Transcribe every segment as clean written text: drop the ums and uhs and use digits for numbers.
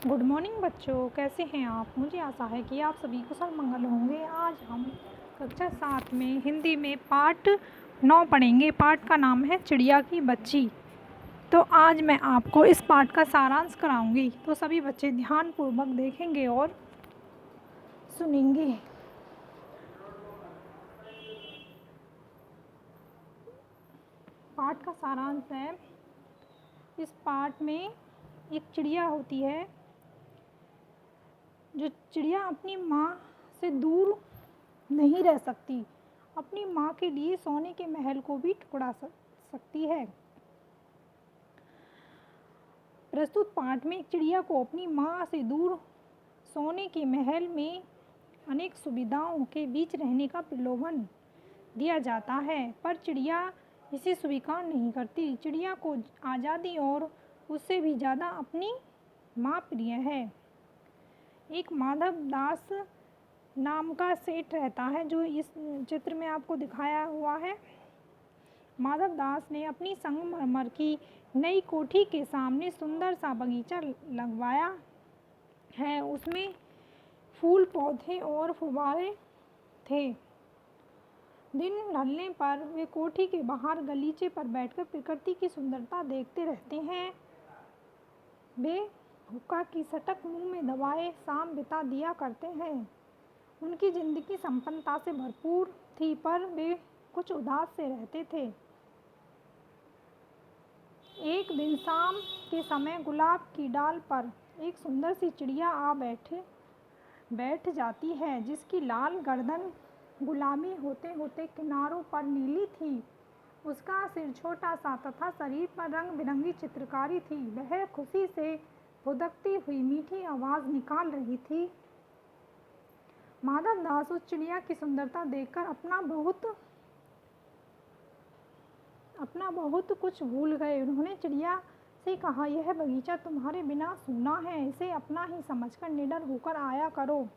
Good morning बच्चों, कैसे हैं आप। मुझे आशा है कि आप सभी कुशल मंगल होंगे। आज हम कक्षा 7 में हिंदी में पाठ 9 पढ़ेंगे। पाठ का नाम है चिड़िया की बच्ची। तो आज मैं आपको इस पाठ का सारांश कराऊंगी, तो सभी बच्चे ध्यानपूर्वक देखेंगे और सुनेंगे। पाठ का सारांश है, इस पाठ में एक चिड़िया होती है। जो चिड़िया अपनी माँ से दूर नहीं रह सकती, अपनी माँ के लिए सोने के महल को भी ठुकरा सकती है। प्रस्तुत पाठ में एक चिड़िया को अपनी माँ से दूर सोने के महल में अनेक सुविधाओं के बीच रहने का प्रलोभन दिया जाता है, पर चिड़िया इसे स्वीकार नहीं करती। चिड़िया को आज़ादी और उससे भी ज़्यादा अपनी माँ प्रिय है। एक माधव दास नाम का सेठ रहता है, जो इस चित्र में आपको दिखाया हुआ है। माधव दास ने अपनी संगमरमर की नई कोठी के सामने सुंदर सा बगीचा लगवाया है। उसमें फूल पौधे और फुव्वारे थे। दिन ढलने पर वे कोठी के बाहर गलीचे पर बैठकर प्रकृति की सुंदरता देखते रहते हैं। वे हुक्का की सटक मुंह में दबाए शाम बिता दिया करते हैं। उनकी जिंदगी संपन्नता से भरपूर थी, पर वे कुछ उदास से रहते थे। एक दिन शाम के समय गुलाब की डाल पर एक सुंदर सी चिड़िया आ बैठ जाती है, जिसकी लाल गर्दन गुलाबी होते होते किनारों पर नीली थी। उसका सिर छोटा सा तथा शरीर पर रंग बिरंगी चित्रकारी थी। वह खुशी से फुदकती हुई मीठी आवाज़ निकाल रही थी। माधव दास उस चिड़िया की सुंदरता देखकर अपना बहुत कुछ भूल गए। उन्होंने चिड़िया से कहा, यह बगीचा तुम्हारे बिना सूना है, इसे अपना ही समझकर निडर होकर आया करो।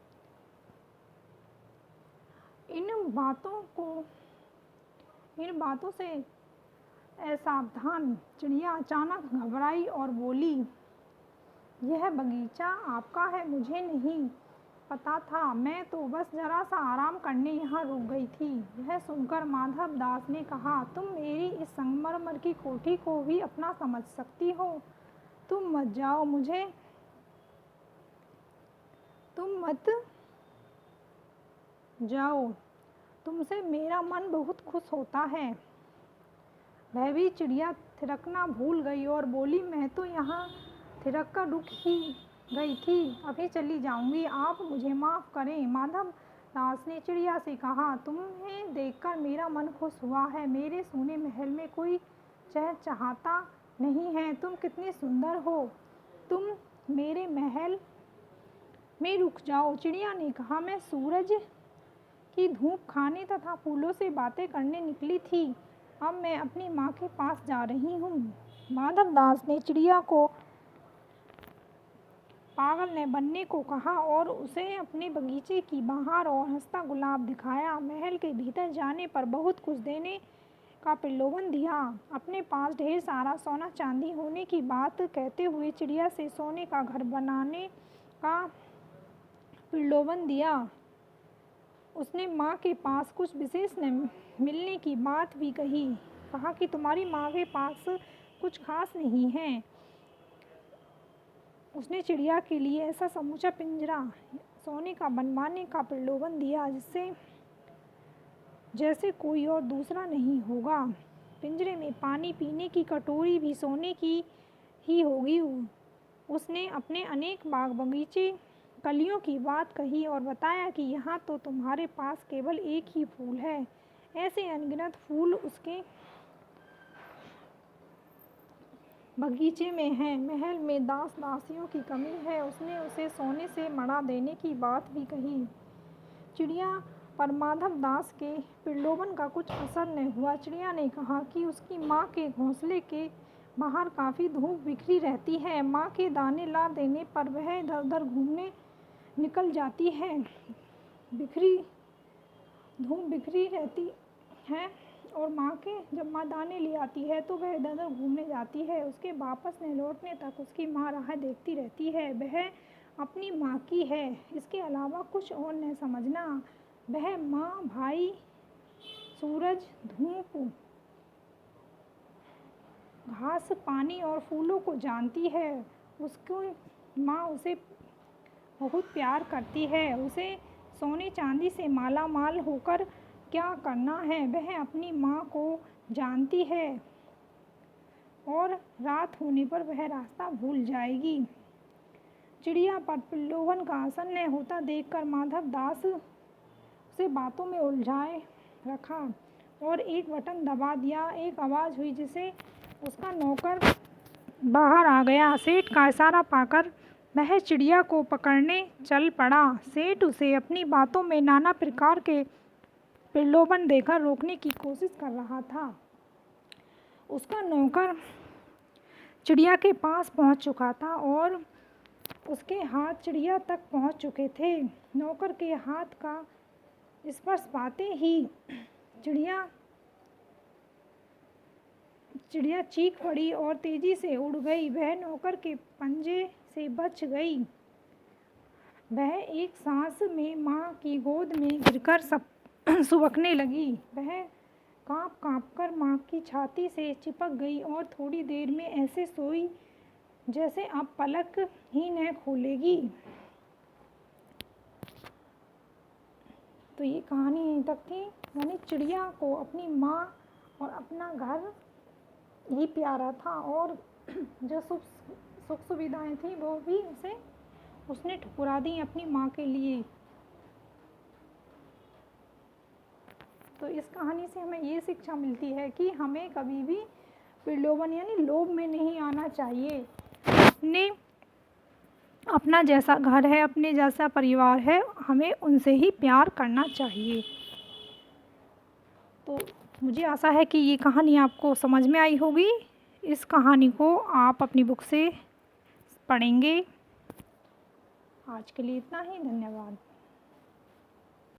इन बातों से असावधान चिड़िया अचानक घबराई और बोली, यह बगीचा आपका है, मुझे नहीं पता था। मैं तो बस जरा सा आराम करने यहाँ रुक गई थी। यह सुनकर माधव दास ने कहा, तुम मेरी इस संगमरमर की कोठी को भी अपना समझ सकती हो। तुम मत जाओ, तुमसे मेरा मन बहुत खुश होता है। वह भी चिड़िया थिरकना भूल गई और बोली, मैं तो यहाँ थिरक कर रुक ही गई थी, अभी चली जाऊंगी, आप मुझे माफ़ करें। माधव दास ने चिड़िया से कहा, तुम्हें देखकर मेरा मन खुश हुआ है। मेरे सोने महल में कोई चहचहाता नहीं है। तुम कितनी सुंदर हो, तुम मेरे महल में रुक जाओ। चिड़िया ने कहा, मैं सूरज की धूप खाने तथा फूलों से बातें करने निकली थी। अब मैं अपनी माँ के पास जा रही हूँ। माधव दास ने चिड़िया को पागल न बनने को कहा और उसे अपने बगीचे की बहार और हंसता गुलाब दिखाया। महल के भीतर जाने पर बहुत कुछ देने का प्रलोभन दिया। अपने पास ढेर सारा सोना चांदी होने की बात कहते हुए चिड़िया से सोने का घर बनाने का प्रलोभन दिया। उसने माँ के पास कुछ विशेष न मिलने की बात भी कहा कि तुम्हारी माँ के पास कुछ खास नहीं है। उसने चिड़िया के लिए ऐसा समूचा पिंजरा सोने का बनवाने का प्रलोभन दिया, जैसे कोई और दूसरा नहीं होगा। पिंजरे में पानी पीने की कटोरी भी सोने की ही होगी। उसने अपने अनेक बाग बगीचे कलियों की बात कही और बताया कि यहाँ तो तुम्हारे पास केवल एक ही फूल है, ऐसे अनगिनत फूल उसके बगीचे में हैं। महल में दास दासियों की कमी है। उसने उसे सोने से मढ़ा देने की बात भी कही। चिड़िया पर माधव दास के प्रलोभन का कुछ असर न हुआ। चिड़िया ने कहा कि उसकी माँ के घोंसले के बाहर काफ़ी धूप बिखरी रहती है। माँ के दाने ला देने पर वह इधर उधर घूमने निकल जाती है। धूप बिखरी रहती है और जब माँ दाने ले आती है तो वह इधर उधर घूमने जाती है। उसके वापस न लौटने तक उसकी माँ राह देखती रहती है। वह अपनी माँ की है, इसके अलावा कुछ और न समझना। वह माँ, भाई, सूरज, धूप, घास, पानी और फूलों को जानती है। उसकी माँ उसे बहुत प्यार करती है। उसे सोने चांदी से माला माल होकर क्या करना है, वह अपनी माँ को जानती है और रात होने पर वह रास्ता भूल जाएगी। चिड़िया पर प्रलोभन का असर न होता देखकर माधव दास उसे बातों में उलझाए रखा और एक बटन दबा दिया। एक आवाज़ हुई जिसे उसका नौकर बाहर आ गया। सेठ का इशारा पाकर वह चिड़िया को पकड़ने चल पड़ा। सेठ उसे अपनी बातों में नाना प्रकार के प्रलोभन देकर रोकने की कोशिश कर रहा था। उसका नौकर चिड़िया के पास पहुंच चुका था और उसके हाथ चिड़िया तक पहुंच चुके थे। नौकर के हाथ का स्पर्श पाते ही चिड़िया चीख पड़ी और तेजी से उड़ गई। वह नौकर के पंजे से बच गई। वह एक सांस में माँ की गोद में गिरकर सुबकने लगी। वह काँप काँप कर माँ की छाती से चिपक गई और थोड़ी देर में ऐसे सोई जैसे अब पलक ही न खोलेगी। तो ये कहानी यहीं तक थी। यानी चिड़िया को अपनी माँ और अपना घर ही प्यारा था और जो सुख सुविधाएं थी वो भी उसने ठुकरा दी अपनी माँ के लिए। तो इस कहानी से हमें ये शिक्षा मिलती है कि हमें कभी भी प्रलोभन यानी लोभ में नहीं आना चाहिए। अपना जैसा घर है, अपने जैसा परिवार है, हमें उनसे ही प्यार करना चाहिए। तो मुझे आशा है कि ये कहानी आपको समझ में आई होगी। इस कहानी को आप अपनी बुक से पढ़ेंगे। आज के लिए इतना ही। धन्यवाद।